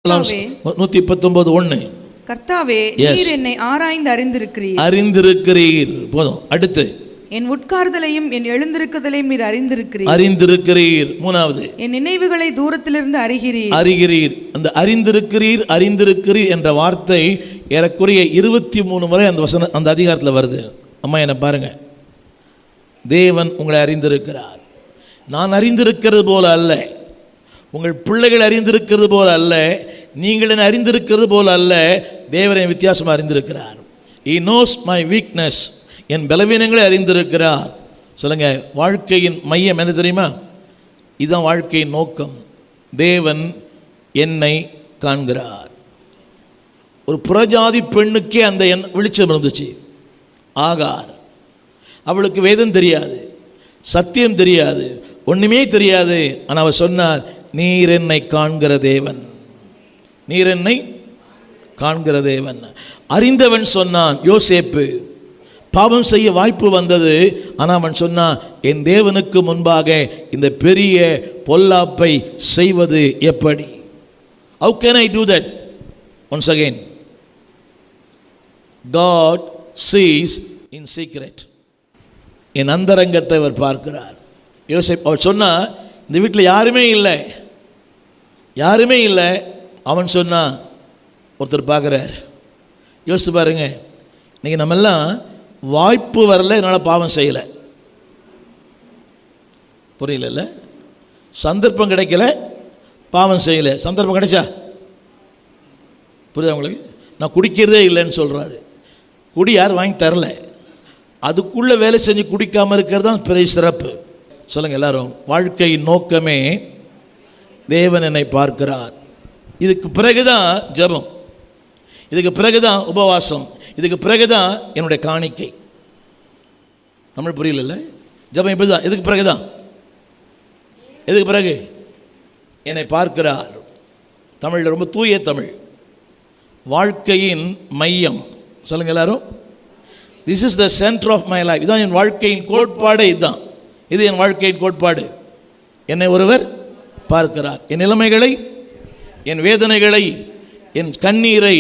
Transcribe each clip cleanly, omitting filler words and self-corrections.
119:1 கர்த்தாவே, நீர் என்னை ஆராய்ந்து அறிந்திருக்கிறீர். போதும். அடுத்து, என் உட்கார்தலையும் என் எழுந்திருக்குதலையும் நீர் அறிந்திருக்கிறீர். மூணாவது, என் நினைவுகளை தூரத்திலிருந்து அறிகிறீர். அந்த அறிந்திருக்கிறீர் என்ற வார்த்தை ஏறக்குறைய 23 முறை அந்த அதிகாரத்தில் வருது. அம்மா என்ன பாருங்க, தேவன் உங்களை அறிந்திருக்கிறார். நான் அறிந்திருக்கிறது போல அல்ல, உங்கள் பிள்ளைகள் அறிந்திருக்கிறது போல அல்ல, நீங்கள் என்ன அறிந்திருக்கிறது போல அல்ல, தேவனை வித்தியாசமாக அறிந்திருக்கிறார். He knows my weakness, என் பலவீனங்களை அறிந்திருக்கிறார். சொல்லுங்க, வாழ்க்கையின் மையம் என்ன தெரியுமா? இதுதான் வாழ்க்கையின் நோக்கம். தேவன் என்னை காண்கிறார். ஒரு புறஜாதி பெண்ணுக்கே அந்த வெளிச்சம் இருந்துச்சு. ஆகார், அவளுக்கு வேதம் தெரியாது, சத்தியம் தெரியாது, ஒன்றுமே தெரியாது. ஆனால் அவர் சொன்னார், நீர் என்னை காண்கிற தேவன், நீர் என்னை காண்கிற தேவன். அறிந்தவன் சொன்னான், யோசேப்பு பாவம் செய்ய வாய்ப்பு வந்தது, ஆனால் அவன் சொன்னான், என் தேவனுக்கு முன்பாக இந்த பெரிய பொல்லாப்பை செய்வது எப்படி? How can I do that? Once again, God sees in secret. என் அந்தரங்கத்தை அவர் பார்க்கிறார். யோசேப்பு அவர் சொன்னா, இந்த வீட்டில் யாருமே இல்லை. அவன் சொன்னா, ஒருத்தர் பார்க்குறார். யோசித்து பாருங்க, இன்றைக்கி நம்மெல்லாம் வாய்ப்பு வரல, என்னால் பாவம் செய்யலை, புரியல, சந்தர்ப்பம் கிடைக்கல, பாவம் செய்யலை. சந்தர்ப்பம் கிடைச்சா புரியுதா உங்களுக்கு? நான் குடிக்கிறதே இல்லைன்னு சொல்கிறாரு. குடி யார் வாங்கி தரல, அதுக்குள்ளே வேலை செஞ்சு குடிக்காமல் இருக்கிறது தான் பெரிய சிறப்பு. சொல்லுங்கள் எல்லாரும், வாழ்க்கையின் நோக்கமே தேவன் என்னை பார்க்கிறார். இதுக்கு பிறகுதான் ஜெபம், இதுக்கு பிறகுதான் உபவாசம், இதுக்கு பிறகுதான் என்னுடைய காணிக்கை. தமிழ் புரியல, ஜெபம் இப்படி தான். இதுக்கு பிறகுதான், எதுக்கு பிறகு? என்னை பார்க்கிறார். தமிழில் ரொம்ப தூய தமிழ், வாழ்க்கையின் மையம். சொல்லுங்கள் எல்லாரும், this is the centre of my life. இதுதான் என் வாழ்க்கையின் கோட்பாடு. இதுதான், இது என் வாழ்க்கையின் கோட்பாடு. என்னை ஒருவர் பார்க்கிறார். என் நிலைமைகளை, என் வேதனைகளை, என் கண்ணீரை,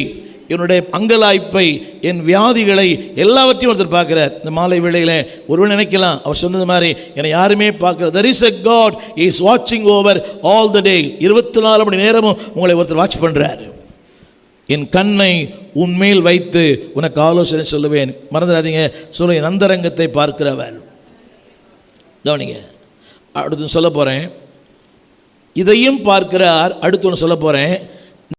என்னுடைய அங்கலாய்ப்பை, என் வியாதிகளை எல்லாவற்றையும் ஒருத்தர் பார்க்கிறார். இந்த மாலை வேளையில் ஒருவர் நினைக்கலாம், அவர் சொன்னது மாதிரி என்னை யாருமே பார்க்கிறார். There is a God, He is watching over all the day. 24 மணி நேரமும் உங்களை ஒருத்தர் வாட்ச் பண்ணுறார். என் கண்ணை உன்மேல் வைத்து உனக்கு ஆலோசனை சொல்லுவேன். மறந்துடாதீங்க, சொல்லுங்க, என் அந்தரங்கத்தை பார்க்கிறவர். கவனிங்க, அடுத்து சொல்ல போகிறேன், இதையும் பார்க்கிறார். அடுத்து ஒன்று சொல்ல போகிறேன்,